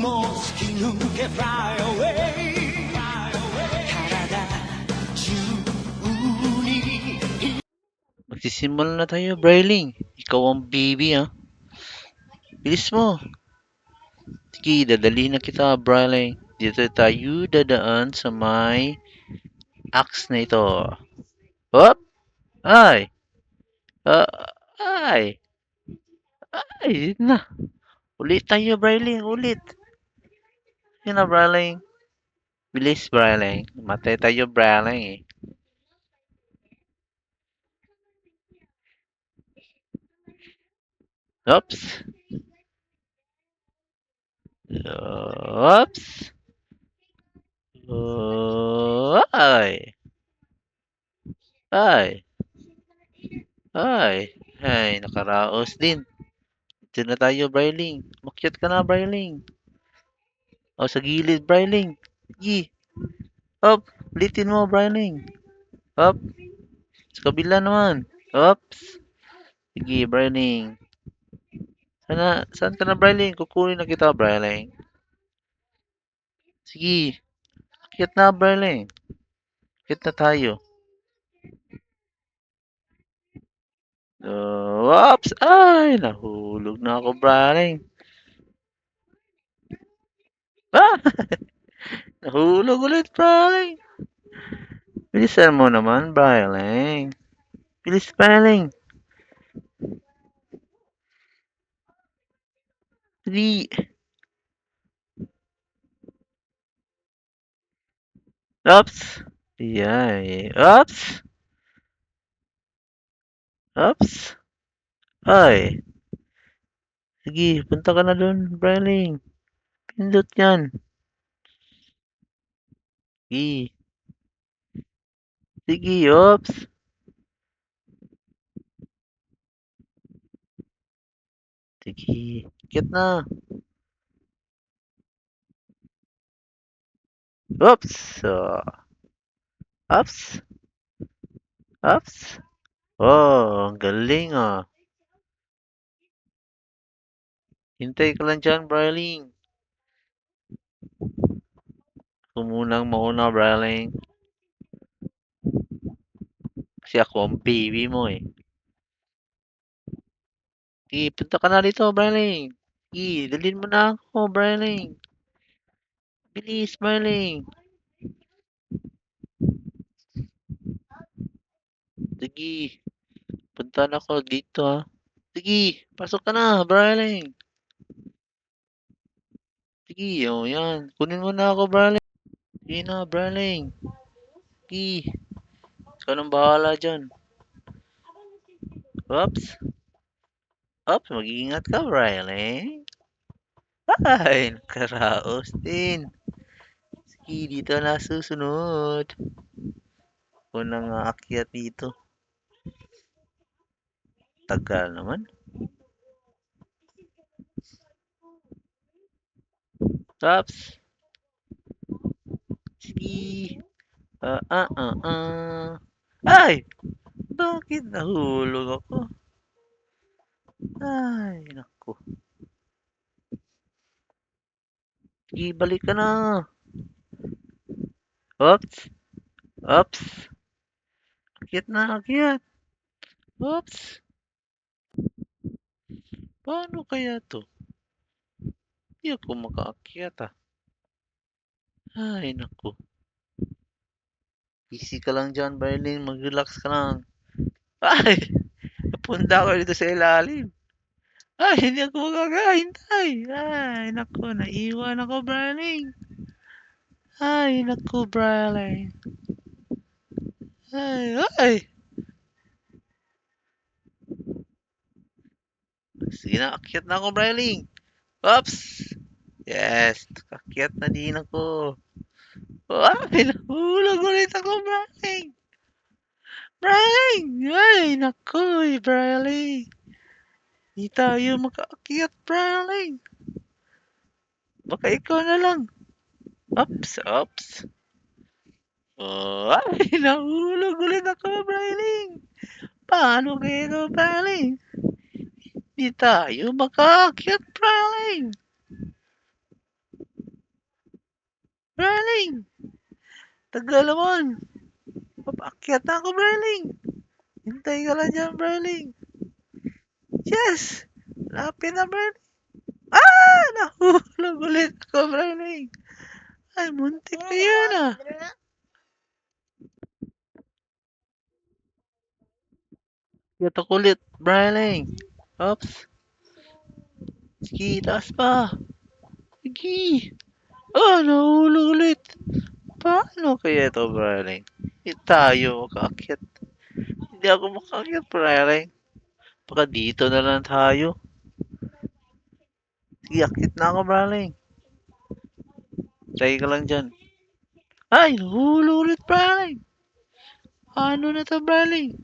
も突き抜け Fly away 体中に Magsisimula na tayo, Bryling. Ikaw ang baby, ha? Bilis mo. Sige, dadalhin na kita, Bryling. Dito tayo dadaan sa may axe na ito. Hop! Ay! Ah, ay! Ay, yun na. Ulit tayo, Bryling. Ulit. Yun na, Bryling. Bilis, Bryling. Matay tayo, Bryling, eh. Oops. Oops. Ay! Ay! Ay! Ay, nakaraos din. Dito na tayo, Bryling. Makyat ka na, Bryling. O, sa gilid, Bryling. Sige. Up. Ulitin mo, Bryling. Up. Sa kabila naman. Oops. Sige, Bryling. Saan ka na, Bryling? Kukunin na kita, Bryling. Sige. Akyat na, Bryling. Akyat na tayo. Oops. Ay, nahulog na ako, Bryling. Ah! Nahulog ulit, Bryling. Bilisan mo naman, Bryling. Bilis, Bryling. 3. Oops. Yay. Oops. Oops. Ay. Sige, punta ka na dun, Bryling. Pindot yan. Sige. Sige, oops. Sige. Kit na. Oops. Oops. Oops. Oh, ang galing ah. Hintay ka lang dyan, Bryling. Kumunang mauna, Bryling. Kasi ako ang baby mo eh. Sige, punta ka na dito, Bryling. Sige, dalhin mo na ako, Bryling. Bilis, Bryling. Sige, punta na ako dito ah. Sige, pasok ka na, Bryling. Sige, oh yan. Kunin mo na ako, Bryling. Sige na, Bryling. Sige. Ikaw nang bahala dyan. Oops. Oops, mag-iingat ka, Bryling. Ay, nakaraos din. Sige, dito na susunod. Unang aakyat dito. Tagal naman. Oops. Sige. Ay! Bakit nahulog ako? Ay, naku. Sige, balik ka na. Oops. Oops. Akyat na, akyat. Oops. Paano kaya to? Hindi ako makaakyat ah. Ay, naku. Easy ka lang dyan, Berlin. Mag-relax ka lang. Ay! Napunta ako dito sa ilalim. Ay, hindi ako makakahintay. Ay, naku. Naiwan ako, Berlin. Ay, naku, Berlin. Ay, ay! Sige na, akyat na ako, Berlin. Oops! Yes, nakakyat na din ako. Ay, nahulog ulit ako, Berlin. Berlin! Ay, naku, Berlin. Di tayo makaakyat, Berlin. Baka ikaw na lang. Oops, oops. Oh, ay, nahulog ulit ako, Bryling. Paano kaya ito, Bryling? Di tayo makaakyat, Bryling. Brawling! Tagal naman! Papaakyat na ako, Brawling! Hintay ka lang dyan, Brawling! Yes! Lapit na, Brawling! Ah! Nahulog ulit ako, Brawling! Ay, muntik na yun ah! Akyat ako ulit, Brawling! Oops! Sige, taas pa! Sige! Ah, nahulog ulit! Paano kaya ito, Brawling? Hindi tayo makaakyat. Hindi ako makaakyat, Brawling. Baka dito na lang tayo. Sige, akyat na ako, Brawling. Try ka lang dyan. Ay, nahulog ulit, Brawling. Ano na to, Brawling?